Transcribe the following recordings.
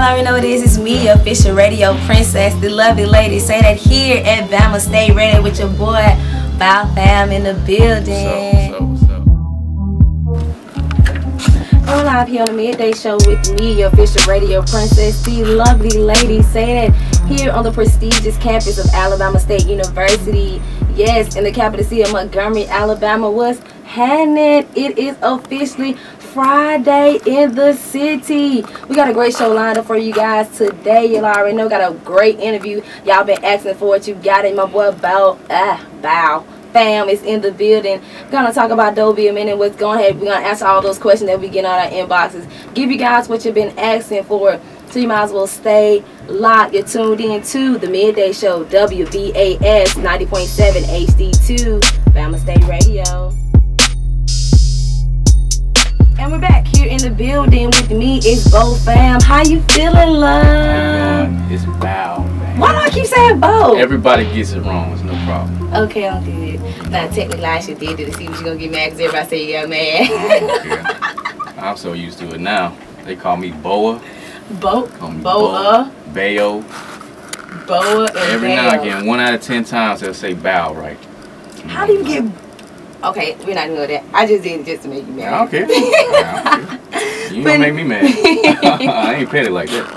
Y'all already know what it is. It's me, your official radio princess, the lovely lady. Say that here at Bama. Stay ready with your boy, Pham in the building. What's up? I'm live here on the midday show with me, your official radio princess, the lovely lady. Say that here on the prestigious campus of Alabama State University. Yes, in the capital city of Montgomery, Alabama. What's happening? It is officially Friday in the city. We got a great show lined up for you guys today. Y'all already know, got a great interview. Y'all been asking for it. You got it. My boy Pham is in the building. Gonna talk about Doe B a minute. What's going ahead? We're gonna answer all those questions that we get on our inboxes. Give you guys what you've been asking for. So you might as well stay locked. You're tuned in to the midday show, WBAS 90.7 HD2, Bama State Radio. And we're back here in the building. With me is Bo Pham. How you feeling, love? It's Bow, man. Why do I keep saying Bo? Everybody gets it wrong. It's no problem. Okay, I'm good. Now, technically, I should did it to see what you're going to get mad because everybody say you got mad. Yeah. I'm so used to it now. They call me Boa. Boa. Bayo. Boa and Every Bayo. now and again, 1 out of 10 times they'll say Bow right. How do you get... Okay, we're not going to that. I just did it just to make you mad. I don't care. You don't make me mad. I ain't petty like that.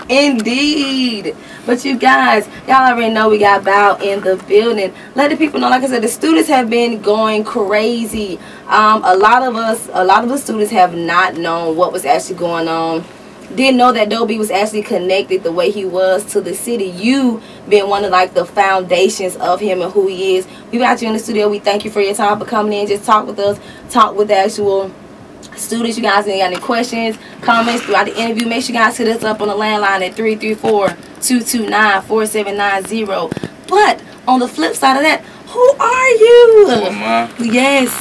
Indeed. But you guys, y'all already know we got Bow in the building. Let the people know, like I said, the students have been going crazy. A lot of the students have not known what was actually going on. Didn't know that Doe B was actually connected the way he was to the city. You been one of like the foundations of him and who he is. We got you in the studio. We thank you for your time for coming in. Just talk with us. Talk with the actual students. You guys ain't got any questions, comments throughout the interview. Make sure you guys hit us up on the landline at 334-229-4790. But on the flip side of that, who are you? Who am I? Yes.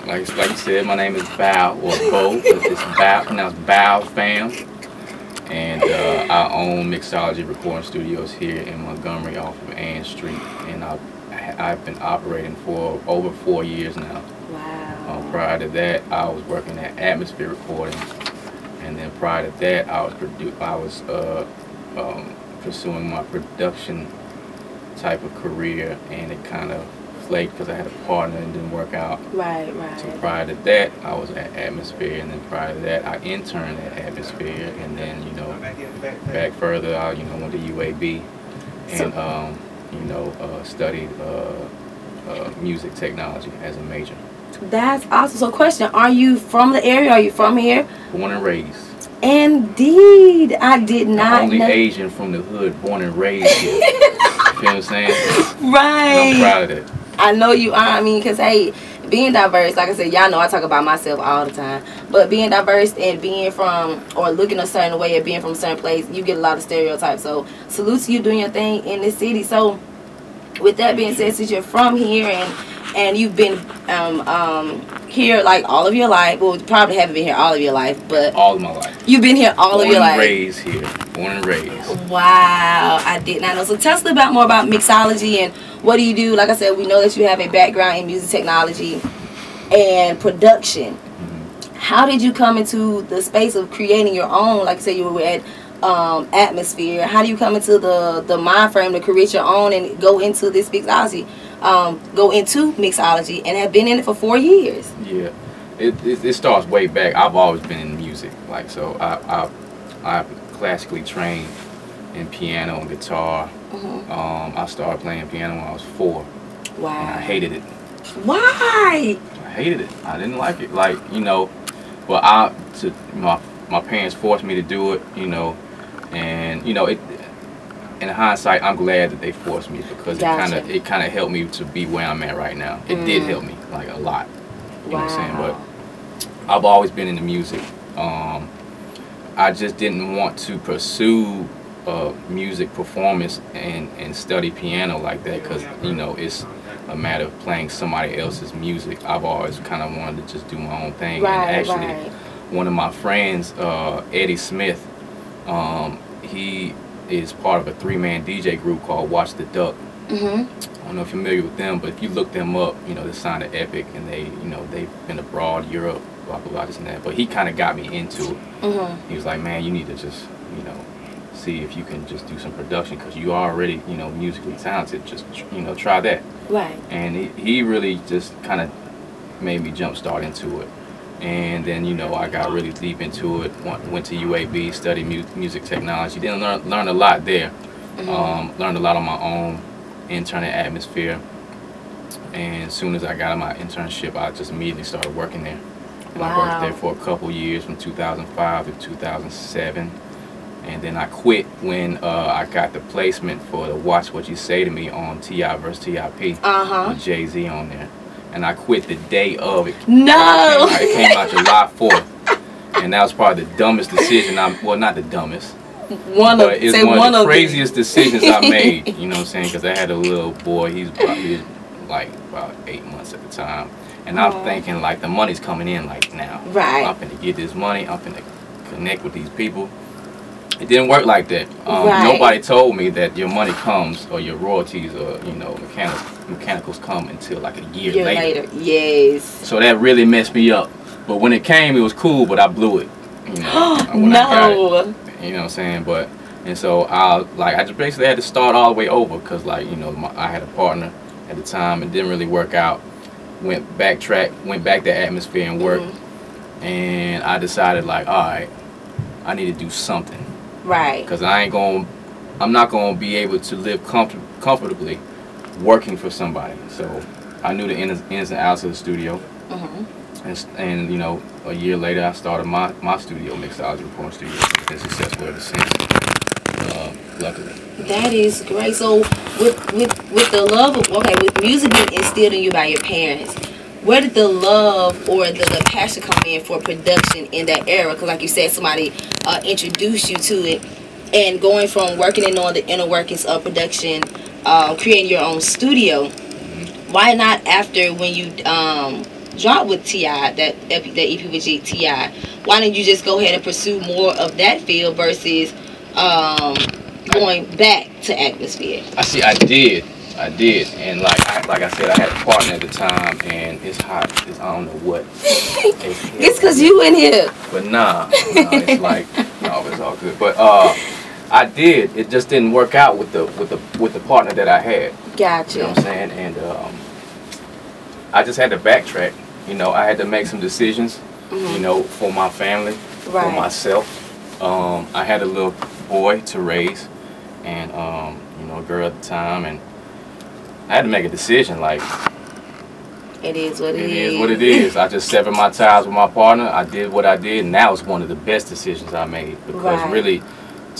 Like you said, my name is Bow, or Bo. It's Bow, pronounced Bow Pham. And I own Mixology Recording Studios here in Montgomery off of Ann Street. And I've been operating for over 4 years now. Wow. Prior to that, I was working at Atmosphere Recordings. And then prior to that, I was pursuing my production type of career, and it kind of flaked because I had a partner and didn't work out. Right. So prior to that, I was at Atmosphere, and then prior to that, I interned at Atmosphere, and then back further, I went to UAB and studied music technology as a major. That's awesome. So question, are you from the area? Are you from here? Born and raised. Indeed. I did not Only know. Asian from the hood, born and raised here. You feel what I'm saying? Right. And I'm proud of that. I know you are. I mean, because, hey, being diverse, like I said, y'all know I talk about myself all the time. But being diverse and being from, or looking a certain way or being from a certain place, you get a lot of stereotypes. So, salute to you doing your thing in this city. So, with that being said, since you're from here and you've been here like all of your life, well, you probably haven't been here all of your life, but all of my life. You've been here all of your life. Born and raised here. Born and raised. Wow, I did not know. So tell us a bit more about Mixology and what do you do? Like I said, we know that you have a background in music technology and production. How did you come into the space of creating your own? Like you said, you were at Atmosphere. How do you come into the mind frame to create your own and go into this Mixology? Go into Mixology and have been in it for 4 years. Yeah, it starts way back. I've always been in music, like, so I classically trained in piano and guitar. I started playing piano when I was 4. Wow. And I hated it. Why? I hated it. I didn't like it. Like, but my parents forced me to do it, and in hindsight, I'm glad that they forced me because it kind of helped me to be where I'm at right now. It did help me like a lot. You know what I'm saying? But I've always been into music. I just didn't want to pursue music performance and study piano like that because it's a matter of playing somebody else's music. I've always kind of wanted to just do my own thing. Right, and actually, one of my friends, Eddie Smith, he is part of a 3-man DJ group called Watch the Duck. I don't know if you're familiar with them, but if you look them up, they sounded epic, and they've been abroad, Europe, blah, blah, blah, this and that. But he kind of got me into it. He was like, man, you need to just, you know, see if you can just do some production because you are already, you know, musically talented. Just, you know, try that. Right. And he really just kind of made me jump start into it. And then, you know, I got really deep into it. Went to UAB, studied music technology. Then learned a lot there. Learned a lot on my own, intern at Atmosphere. And as soon as I got my internship, I just immediately started working there. And I worked there for a couple years from 2005 to 2007. And then I quit when I got the placement for the Watch What You Say to Me on T.I. vs. T.I.P. With Jay-Z on there. And I quit the day of it. No! It came out July 4th. And that was probably the dumbest decision. Well, not the dumbest. It's one of the craziest decisions I made. You know what I'm saying? Because I had a little boy. He was like about 8 months at the time. And I'm thinking, like, the money's coming in, like, now. Right. I'm finna get this money. I'm finna connect with these people. It didn't work like that. Nobody told me that your money comes, or your royalties, or, you know, mechanicals come until like a year later. Yes. So that really messed me up. But when it came, it was cool, but I blew it. You know, when I got it, you know what I'm saying? And so I just basically had to start all the way over because, like, you know, I had a partner at the time. It didn't really work out. Went back to Atmosphere and worked. And I decided, like, all right, I need to do something. Right. Because I'm not gonna be able to live comfortably working for somebody. So I knew the ins and outs of the studio. And you know, a year later I started my studio, Mixology Studios. It's been successful ever since. Luckily. That is great. So with the love of with music being instilled in you by your parents, where did the love or the passion come in for production in that era? Because like you said, somebody introduced you to it, and going from working and knowing the inner workings of production, creating your own studio. Why not after when you dropped with T.I., that EP with T.I., why didn't you just go ahead and pursue more of that field versus going back to Atmosphere? I did, and like I said, I had a partner at the time, and it's hot. I don't know what. It's because you in here. But it's like it's all good. But I did. It just didn't work out with the partner that I had. Gotcha. You know what I'm saying? And I just had to backtrack. You know, I had to make some decisions. You know, for my family, for myself. I had a little boy to raise, and you know, a girl at the time, and I had to make a decision. Like, it is what it is. It is what it is. I just severed my ties with my partner. I did what I did, and that was one of the best decisions I made. Because really,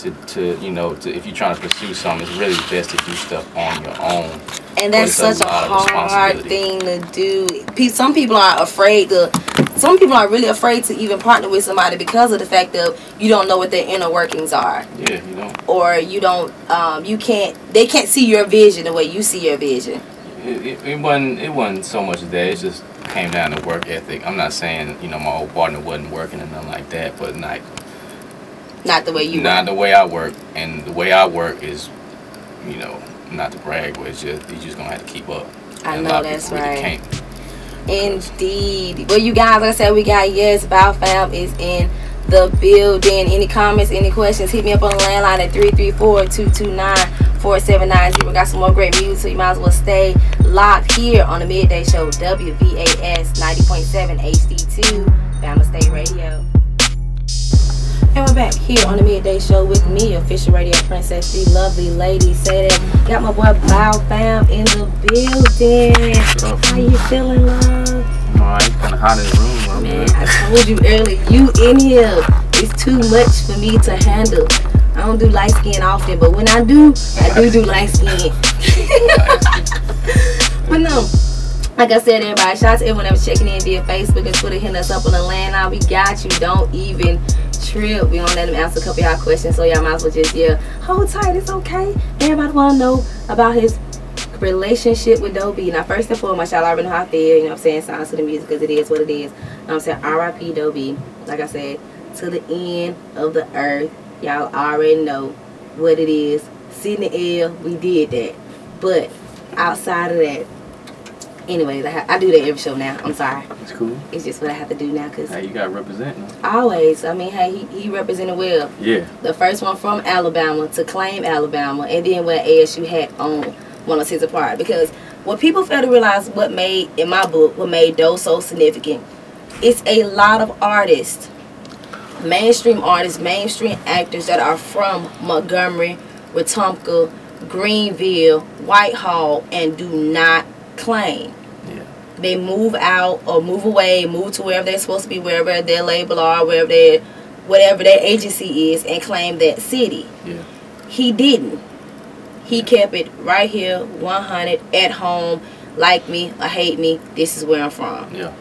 if you're trying to pursue something, it's really best to do stuff on your own. And that's such a hard thing to do. Some people are afraid to. Some people are really afraid to even partner with somebody because of the fact that you don't know what their inner workings are. Yeah, you don't. Or you don't. They can't see your vision the way you see your vision. It wasn't so much that. It just came down to work ethic. I'm not saying, you know, my old partner wasn't working and nothing like that, but not the way you. Not the way I work, and the way I work is, you know, not to brag, but it's just you're just gonna have to keep up. I know that's right. Indeed. Well, you guys, like I said, we got Pham is in the building. Any comments, any questions, hit me up on the landline at 334-229-4790. We got some more great music, so you might as well stay locked here on the Midday Show, WVAS 90.7 HD2, Bama State Radio. And we're back here on the Midday Show with me, official radio princess, the lovely lady SayDat. Got my boy Pham in the building. How you feeling, love? I'm alright. Kind of hot in the room. Man, I told you earlier, you in here. It's too much for me to handle. I don't do light skin often, but when I do light skin. But no. Like I said, everybody, shout out to everyone that was checking in via Facebook and Twitter, hitting us up on the landline. We got you. Don't even trip. We don't let them answer a couple of y'all questions, so y'all might as well just, hold tight. It's okay. Everybody want to know about his relationship with Doe B. Now, first and foremost, y'all already know how I feel. You know what I'm saying? Sounds to the music because it is what it is. I'm saying R.I.P. Doe B. Like I said, to the end of the earth. Y'all already know what it is. Sit in the air. We did that. But outside of that, Anyways, I do that every show now. I'm sorry. It's cool. It's just what I have to do now. Cause hey, you got to represent now. always. I mean, hey, he represented well. Yeah. The first one from Alabama to claim Alabama, and then when ASU had on 106 apart. Because what people fail to realize, what made, in my book, what made Doe so significant, it's a lot of artists, mainstream actors that are from Montgomery, Wetumpka, Greenville, Whitehall, and do not claim. Yeah. They move out or move away, move to wherever they're supposed to be, wherever their label are, whatever their agency is, and claim that city. Yeah. He didn't. He kept it right here, 100, at home, like me or hate me, this is where I'm from. Yeah.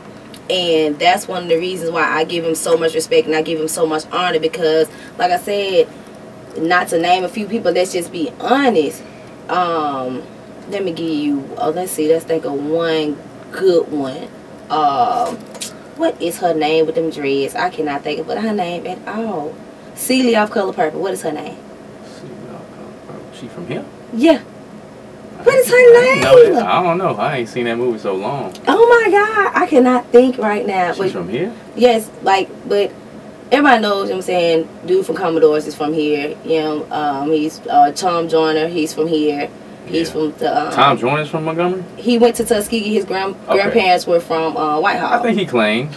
And that's one of the reasons why I give him so much respect and I give him so much honor, because, like I said, not to name a few people, let's just be honest. Let me give you, let's think of one good one. What is her name with them dreads? I cannot think of her name at all. Celie off Color Purple. What is her name? Celie off Color Purple. She from here? Yeah. What is her name? I don't know. I ain't seen that movie so long. Oh my God. I cannot think right now. She's from here? Yes, but everybody knows, you know what I'm saying, dude from Commodores is from here. You know, he's Tom Joyner, he's from here. He's from the Tom Joyner's from Montgomery? He went to Tuskegee. His grandparents were from Whitehall. I think he claims.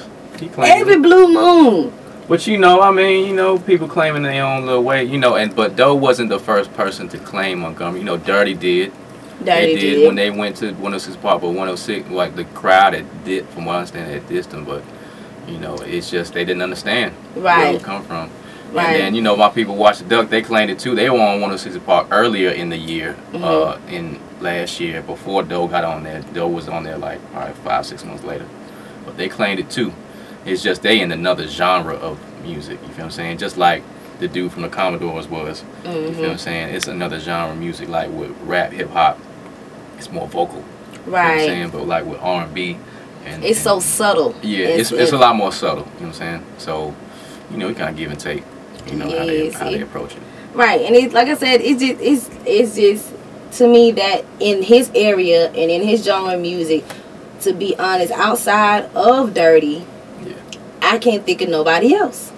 Every blue moon. But you know, I mean, you know, people claiming their own little way, you know, but Doe wasn't the first person to claim Montgomery. You know, Dirty did. They did when they went to 106 Park, but 106, like the crowd it did, from what I understand, at distance. But you know, it's just they didn't understand where it come from. Right. And then, you know, my people watched the Duck. They claimed it too. They were on 106 Park earlier in the year, in last year, before Doe got on there. Doe was on there like probably 5-6 months later. But they claimed it too. It's just they in another genre of music. You feel what I'm saying? Just like the dude from the Commodores was. You feel what I'm saying? It's another genre of music, like with rap, hip hop. It's more vocal. Right. You know what I'm saying? But like with R&B. It's so subtle. Yeah, it's a lot more subtle. You know what I'm saying? So, you know, we kind of give and take. You know, how they approach it. Right, and it's like I said, it's just to me that in his area and in his genre of music, to be honest, outside of Dirty, I can't think of nobody else.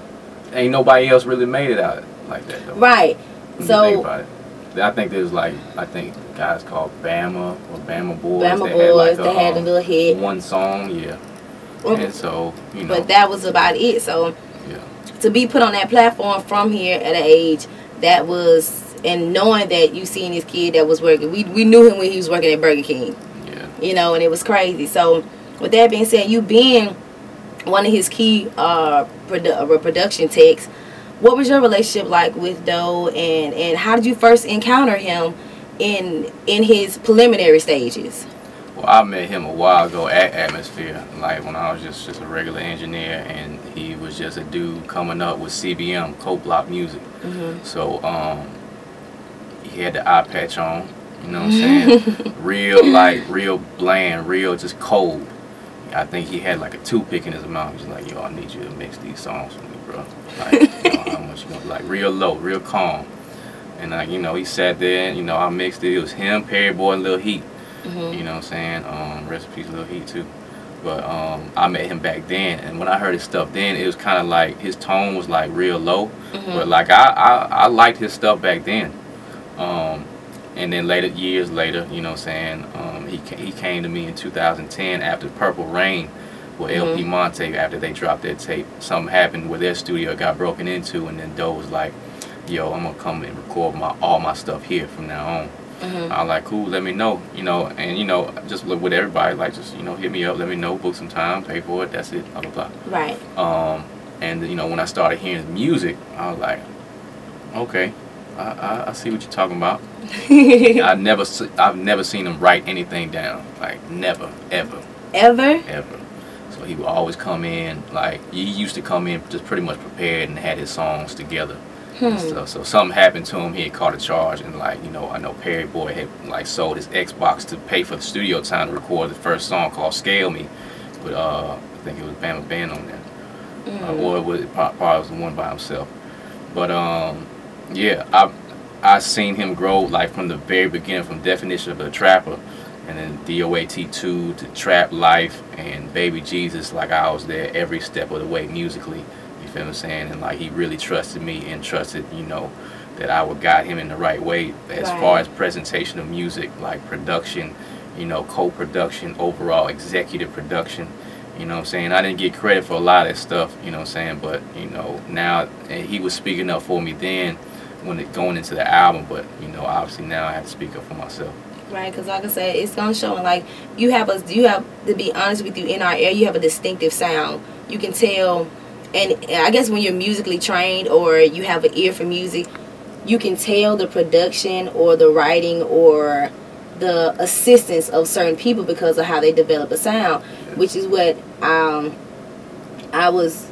Ain't nobody else really made it out like that though. Right. So think about it. I think there's guys called Bama or Bama Boys. They had a little hit. One song, and so, you know. But that was about it. So to be put on that platform from here at an age that was, and knowing that you seen this kid that was working, we knew him when he was working at Burger King. Yeah. You know, and it was crazy. So with that being said, you being one of his key production techs, what was your relationship like with Doe, and how did you first encounter him in his preliminary stages? Well, I met him a while ago at Atmosphere, like when I was just a regular engineer, and he was just a dude coming up with CBM, Coke Block Music. So he had the eye patch on, you know what I'm saying? real bland, real just cold. I think he had like a toothpick in his mouth. He's like, yo, I need you to mix these songs for me, bro. Like, you know, how much you gonna, like, real low, real calm. And like, you know, he sat there and, you know, I mixed it. It was him, Perry Boy, and Lil Heat. You know what I'm saying? Rest in peace, Lil Heat too. But I met him back then, and when I heard his stuff then, it was kind of like his tone was like real low. But like I liked his stuff back then. And then years later, you know what I'm saying, he came to me in 2010 after Purple Rain with LP Monte. After they dropped their tape, something happened where their studio got broken into, and then Doe was like, yo, I'm gonna come and record all my stuff here from now on. I was like, cool, let me know, you know, and you know, just look with everybody, like, just, you know, hit me up, let me know, book some time, pay for it, that's it, blah blah blah. Right. And you know, when I started hearing his music, I was like, okay, I see what you're talking about. I've never seen him write anything down, like never, ever. So he would always come in, like he used to come in just pretty much prepared and had his songs together. So something happened to him, he had caught a charge, and like, you know, I know Perry Boy had like sold his Xbox to pay for the studio time to record the first song called Scale Me, but I think it was Bama Band on there, or it was probably was the one by himself. But yeah, I seen him grow like from the very beginning, from definition of a trapper, and then DOAT2 to Trap Life and Baby Jesus. Like, I was there every step of the way musically. You feel what I'm saying? And like, he really trusted me and trusted, you know, that I would guide him in the right way as far as presentation of music, like production, you know, co-production, overall executive production. You know what I'm saying? I didn't get credit for a lot of that stuff, you know what I'm saying? But, you know, now, and he was speaking up for me then when going into the album, but, you know, obviously now I have to speak up for myself. Right, because like I said, it's gonna show. Like, you have to be honest with you, in our area, you have a distinctive sound. You can tell, and I guess when you're musically trained or you have an ear for music, you can tell the production or the writing or the assistance of certain people because of how they develop a sound, which is what I was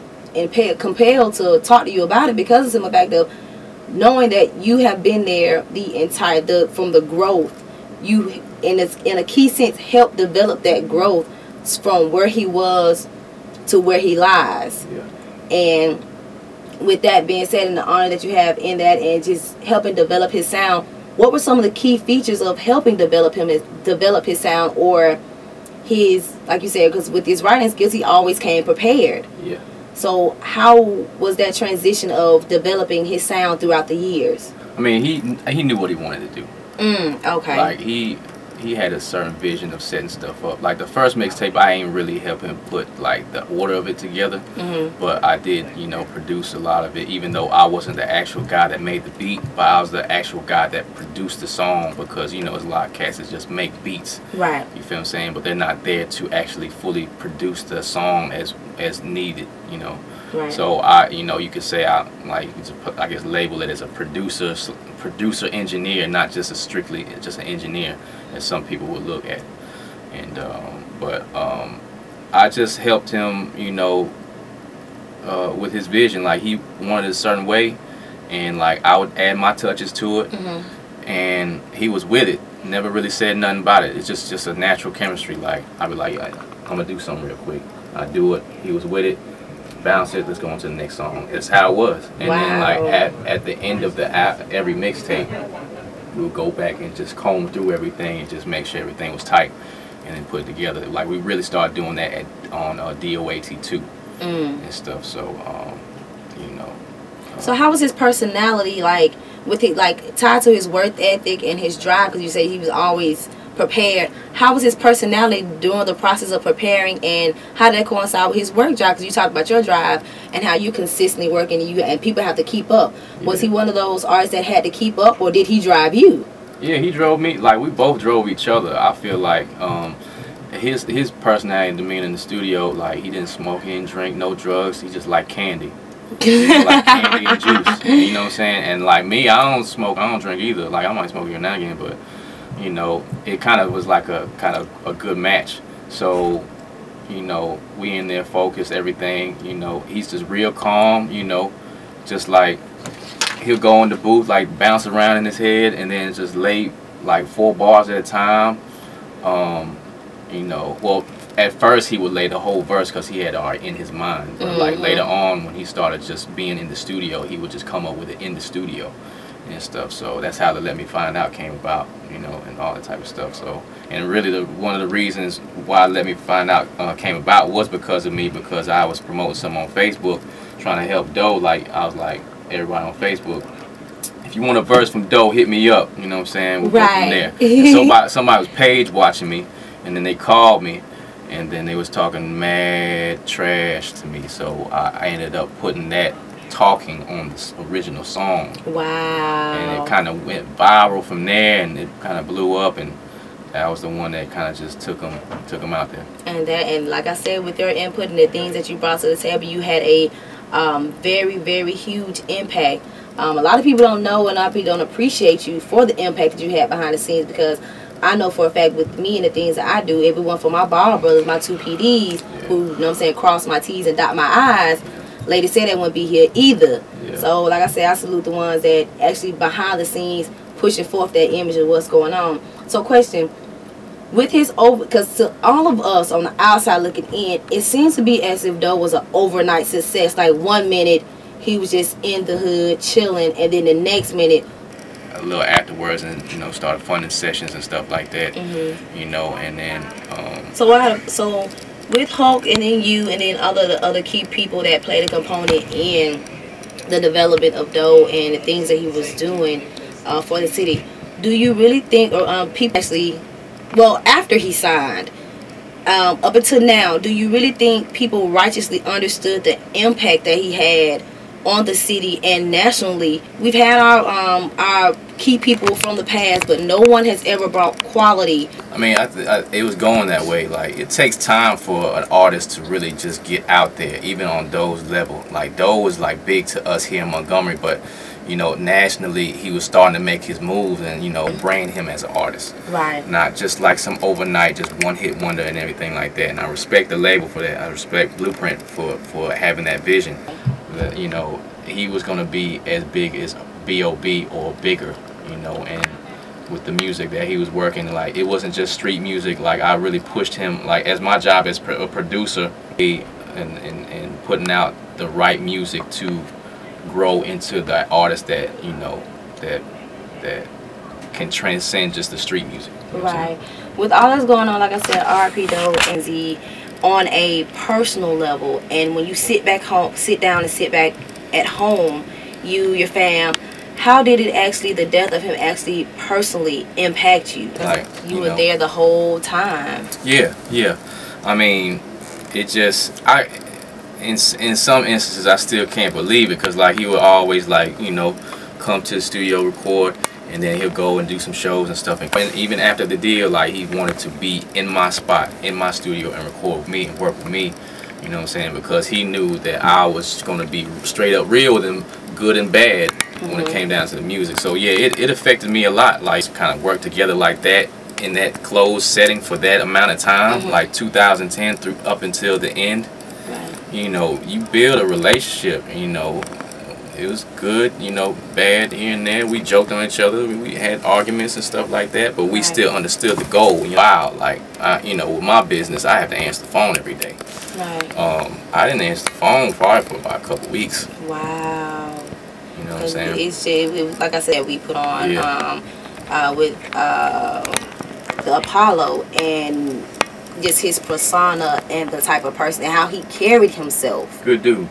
compelled to talk to you about it, because it's in the fact of knowing that you have been there from the growth. You, in a key sense, helped develop that growth from where he was to where he lies. And with that being said, and the honor that you have in that, and just helping develop his sound, what were some of the key features of helping develop his sound, or his, like you said, because with his writing skills, he always came prepared. Yeah. So how was that transition of developing his sound throughout the years? I mean, he knew what he wanted to do. Okay. Like, he had a certain vision of setting stuff up. Like, the first mixtape, I ain't really help him put like the order of it together, but I did, you know, produce a lot of it, even though I wasn't the actual guy that made the beat, but I was the actual guy that produced the song, because, you know, there's a lot of cats that just make beats. Right. You feel what I'm saying? But they're not there to actually fully produce the song as needed, you know. Right. So you know, you could say I guess label it as a producer engineer, not just just an engineer, as some people would look at. And I just helped him, you know, with his vision. Like, he wanted a certain way, and like, I would add my touches to it, and he was with it. Never really said nothing about it. It's just a natural chemistry. Like, I'd be like, I'm gonna do something real quick. I do it. He was with it. Bounce it. Let's go on to the next song. It's how it was. And then, like, at the end of every mixtape, we'll go back and just comb through everything and just make sure everything was tight, and then put it together. Like, we really started doing that on DOAT2 and stuff. So, you know. So how was his personality, like, with it, like, tied to his work ethic and his drive? Because you say he was always prepared. How was his personality during the process of preparing, and how did that coincide with his work drive? Because you talked about your drive and how you consistently work, and people have to keep up. Was he one of those artists that had to keep up, or did he drive you? Yeah, he drove me. Like, we both drove each other. I feel like his personality and demeanor in the studio, like, he didn't smoke, he didn't drink, no drugs. He just liked candy. He just like candy and juice. You know what I'm saying? And like me, I don't smoke, I don't drink either. Like, I might smoke here now again, but you know, it kind of was like a good match. So, you know, we in there focused, everything, you know, he's just real calm, you know, just like, he'll go in the booth, like, bounce around in his head, and then just lay like 4 bars at a time. You know, well, at first he would lay the whole verse because he had art in his mind, but like later on, when he started just being in the studio, he would just come up with it in the studio and stuff. So that's how the Let Me Find Out came about, you know, and all that type of stuff. So, and really one of the reasons why Let Me Find Out came about was because of me, because I was promoting something on Facebook, trying to help Doe. Like, I was like, everybody on Facebook, if you want a verse from Doe, hit me up, you know what I'm saying? We'll go from there. And somebody was page watching me, and then they called me, and then they was talking mad trash to me. So I ended up putting that talking on the original song. Wow. And it kind of went viral from there, and it kind of blew up, and that was the one that kind of just took them out there. And like I said, with your input and the things that you brought to the table, you had a very, very huge impact. A lot of people don't know, and a lot of people don't appreciate you for the impact that you had behind the scenes, because I know for a fact with me and the things that I do, everyone from my Bama brothers, my 2 PDs, who, you know what I'm saying, cross my T's and dot my I's, lady said they wouldn't be here either. So, like I said, I salute the ones that actually behind the scenes pushing forth that image of what's going on. So, question, with his because to all of us on the outside looking in, it seems to be as if Doe was an overnight success. Like, 1 minute he was just in the hood chilling, and then the next minute, a little afterwards, and you know, started funding sessions and stuff like that. You know, and then so with Hulk and then you and then the other key people that played a component in the development of Doe and the things that he was doing for the city, do you really think, or people actually, well, after he signed, up until now, do you really think people righteously understood the impact that he had on the city and nationally? We've had our key people from the past, but no one has ever brought quality. I mean, it was going that way. Like, it takes time for an artist to really just get out there, even on Doe's level. Like, Doe was like big to us here in Montgomery, but you know, nationally, he was starting to make his moves and, you know, brand him as an artist. Right. Not just like some overnight, just one-hit wonder and everything like that. And I respect the label for that. I respect Blueprint for having that vision. That, you know, he was going to be as big as B.O.B. or bigger, you know, and with the music that he was working, like, it wasn't just street music. Like, I really pushed him, like, as my job as a producer, and putting out the right music to grow into the artist that, you know, that can transcend just the street music. Right. With all that's going on, like I said, R.I.P. Doe and Z, on a personal level, and when you sit back at home, your fam, how did it actually, the death of him actually personally impact you? Like, you were there the whole time. Yeah. I mean, it just, in some instances, I still can't believe it, because like, he would always, like, you know, come to the studio, record, and then he'll go and do some shows and stuff. And even after the deal, like, he wanted to be in my spot, in my studio, and record with me and work with me. You know what I'm saying? Because he knew that I was going to be straight up real with him, good and bad, when it came down to the music. So yeah, it affected me a lot. Like, kind of work together like that in that closed setting for that amount of time, like 2010 through up until the end. You know, you build a relationship, you know. It was good, you know, bad here and there. We joked on each other. We had arguments and stuff like that, but we still understood the goal. Wow, like, you know, with my business, I have to answer the phone every day. Right. I didn't answer the phone probably for about a couple weeks. Wow. You know what I'm saying? It was, like I said, we put on with the Apollo, and just his persona and the type of person and how he carried himself. Good dude.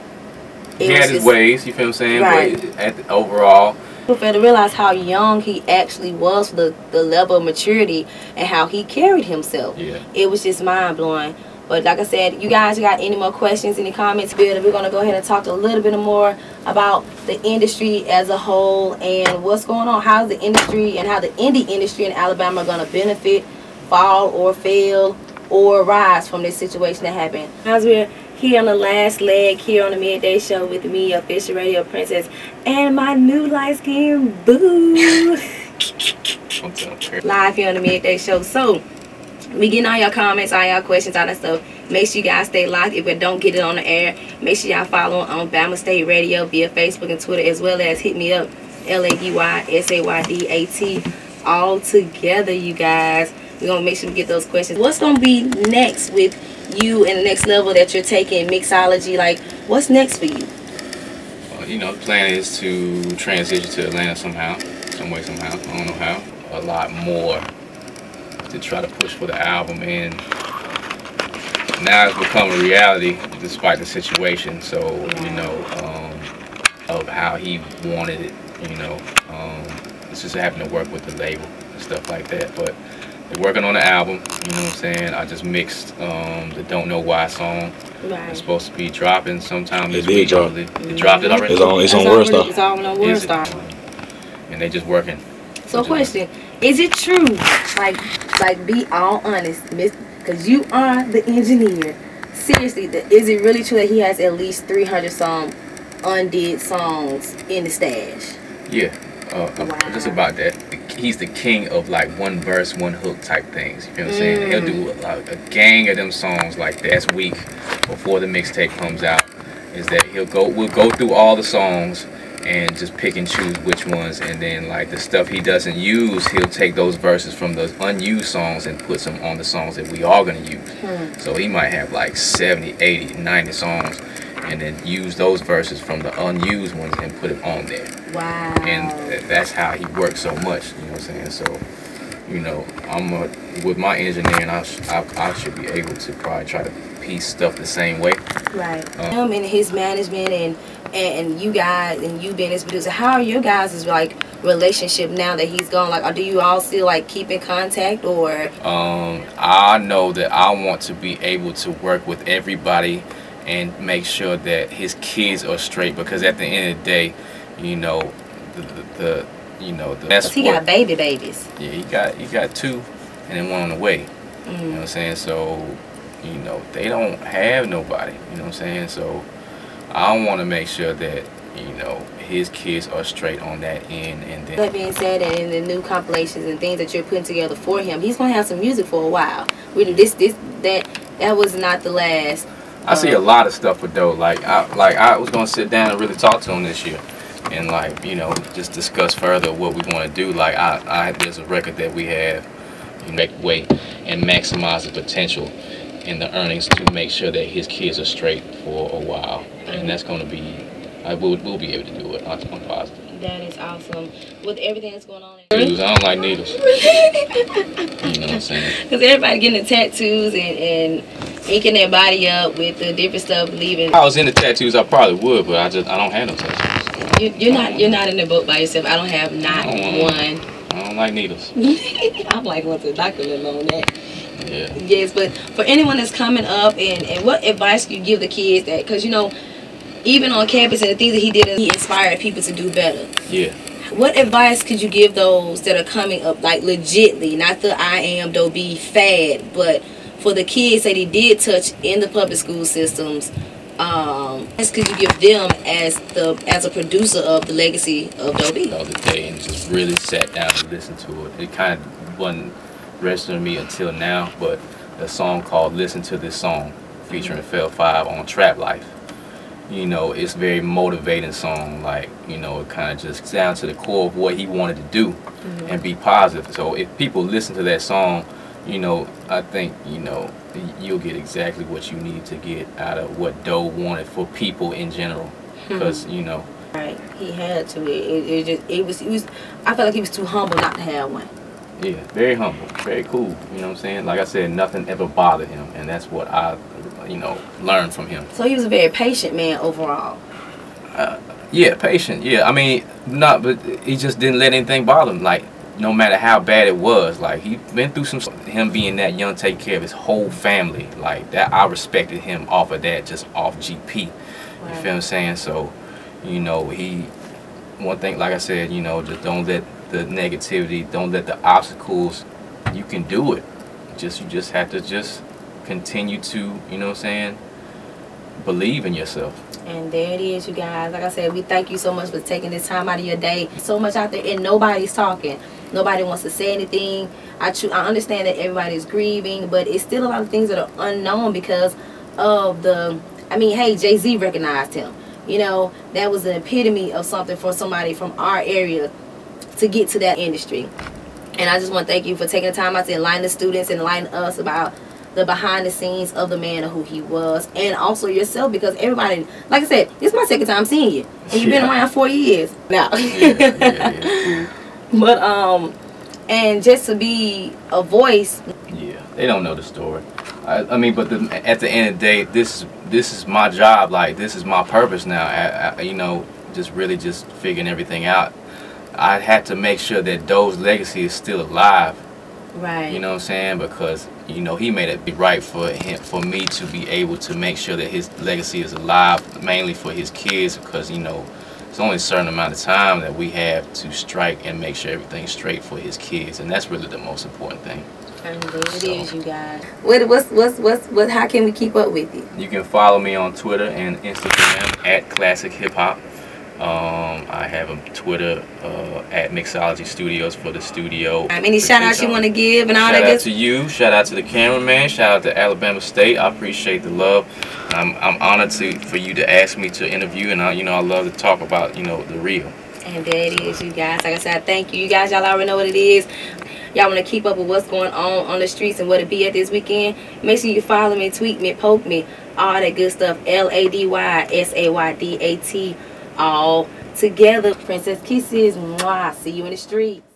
He had his ways, you feel what I'm saying? Right. But overall, people fail to realize how young he actually was, the level of maturity and how he carried himself. Yeah. It was just mind blowing. But like I said, you guys got any more questions, any comments, we're going to go ahead and talk a little bit more about the industry as a whole and what's going on. How's the industry and how the indie industry in Alabama are going to benefit, fall or fail, or rise from this situation that happened. As we're here on the last leg here on the Midday Show with me, Official Radio Princess, and my new light-skinned boo. Live here on the Midday Show. So, we getting all your comments, all your questions, all that stuff. Make sure you guys stay locked. If we don't get it on the air, make sure y'all follow on Bama State Radio via Facebook and Twitter, as well as hit me up, LADYSAYDAT, all together, you guys. We're going to make sure we get those questions. What's going to be next with you and the next level that you're taking, Mixology? Like, what's next for you? Well, you know, the plan is to transition to Atlanta somehow, some way, somehow. I don't know how. A lot more to try to push for the album, and now it's become a reality despite the situation. So, you know, of how he wanted it, you know, it's just having to work with the label and stuff like that. But they're working on the album, you know what I'm saying? I just mixed the Don't Know Why song. Right. It's supposed to be dropping sometime this week. It dropped it already? It's on World Star. It's on World Star. And they just working. So question, is it true, like be all honest, because you are the engineer, seriously, is it really true that he has at least 300 some undid songs in the stash? Yeah, just about that. He's the king of like one verse, one hook type things. You know what I'm saying? He'll do a gang of them songs like that week before the mixtape comes out. Is that we'll go through all the songs and just pick and choose which ones, and then like the stuff he doesn't use, he'll take those verses from those unused songs and put some on the songs that we are going to use. So he might have like 70, 80, 90 songs, and then use those verses from the unused ones and put it on there. Wow. And that's how he works so much, you know what I'm saying? So, you know, with my engineering, I should be able to probably try to piece stuff the same way. Right. Him and his management and you guys and you being his producer, how are your guys' like relationship now that he's gone? Like, do you all still like keep in contact, or? I know that I want to be able to work with everybody and make sure that his kids are straight, because at the end of the day, you know, the best. He got babies. Yeah, he got 2, and then 1 on the way. You know what I'm saying? So, you know, they don't have nobody. You know what I'm saying? So, I want to make sure that, you know, his kids are straight on that end. And then that being said, and in the new compilations and things that you're putting together for him, he's gonna have some music for a while. Really, that was not the last. I see a lot of stuff with Doe. Like I was gonna sit down and really talk to him this year, and like, you know, just discuss further what we want to do. Like there's a record that we have, make way and maximize the potential in the earnings to make sure that his kids are straight for a while, and that's gonna be. We'll be able to do it. I'm positive. That is awesome. With everything that's going on. I don't like needles. You know what I'm saying? Because everybody getting the tattoos and inking their body up with the different stuff, leaving. If I was into tattoos, I probably would, but I don't have no tattoos. You're not in the boat by yourself. I don't have one. I don't like needles. I'm like, what's the doctor on that? Yeah. Yes, but for anyone that's coming up, and what advice you give the kids that, because you know, even on campus and the things that he did, he inspired people to do better. Yeah. What advice could you give those that are coming up, like legitly, not the I am Doe B fad, but for the kids that he did touch in the public school systems? What could you give them as a producer of the legacy of Doe B? The other day, and just really sat down and listened to it. It kind of wasn't registering me until now, but a song called "Listen to This Song" featuring Pham on Trap Life. You know, it's a very motivating song. Like, you know, it kind of just down to the core of what he wanted to do and be positive. So if people listen to that song, you know, I think, you know, you'll get exactly what you need to get out of what Doe wanted for people in general. Because, you know. Right. He had to. It was. I felt like he was too humble not to have one. Yeah, very humble, very cool. You know what I'm saying? Like I said, nothing ever bothered him, and that's what I, you know, learned from him. So he was a very patient man overall. Yeah, patient. Yeah, I mean, but he just didn't let anything bother him. Like, no matter how bad it was, like he been through some. Him being that young, taking care of his whole family, like that. I respected him off of that, just off GP. Right. You feel what I'm saying? So, you know, one thing, like I said, you know, just don't let the negativity, don't let the obstacles. You can do it. You just have to just continue to, you know what I'm saying, believe in yourself. And there it is, you guys. Like I said, we thank you so much for taking this time out of your day. So much out there, and nobody's talking. Nobody wants to say anything. I understand that everybody's grieving, but it's still a lot of things that are unknown because of the. I mean, hey, Jay-Z recognized him. You know, that was the epitome of something for somebody from our area to get to that industry. And I just want to thank you for taking the time out to enlighten the students and enlighten us about the behind the scenes of the man and who he was, and also yourself, because everybody, like I said, this is my second time seeing you, and you've been around 4 years now. Yeah. But and just to be a voice. Yeah, they don't know the story. I mean, but at the end of the day, this is my job. Like, this is my purpose now. You know, just really just figuring everything out. I had to make sure that Doe's legacy is still alive. Right. You know what I'm saying? Because, you know, he made it be right for me to be able to make sure that his legacy is alive, mainly for his kids, because, you know, it's only a certain amount of time that we have to strike and make sure everything's straight for his kids, and that's really the most important thing. And there it is, you guys. What? How can we keep up with you? You can follow me on Twitter and Instagram at Classic Hip Hop. I have a Twitter at Mixology Studios for the studio. Any shout outs you want to give and all that? Shout out to you. Shout out to the cameraman. Shout out to Alabama State. I appreciate the love. I'm honored for you to ask me to interview, and I love to talk about, you know, the real. And there it is, you guys. Like I said, thank you. You guys, y'all already know what it is. Y'all want to keep up with what's going on the streets and what it be at this weekend. Make sure you follow me, tweet me, poke me, all that good stuff. LADYSAYDAT, all together. Princess Kisses. Mwah. See you in the streets.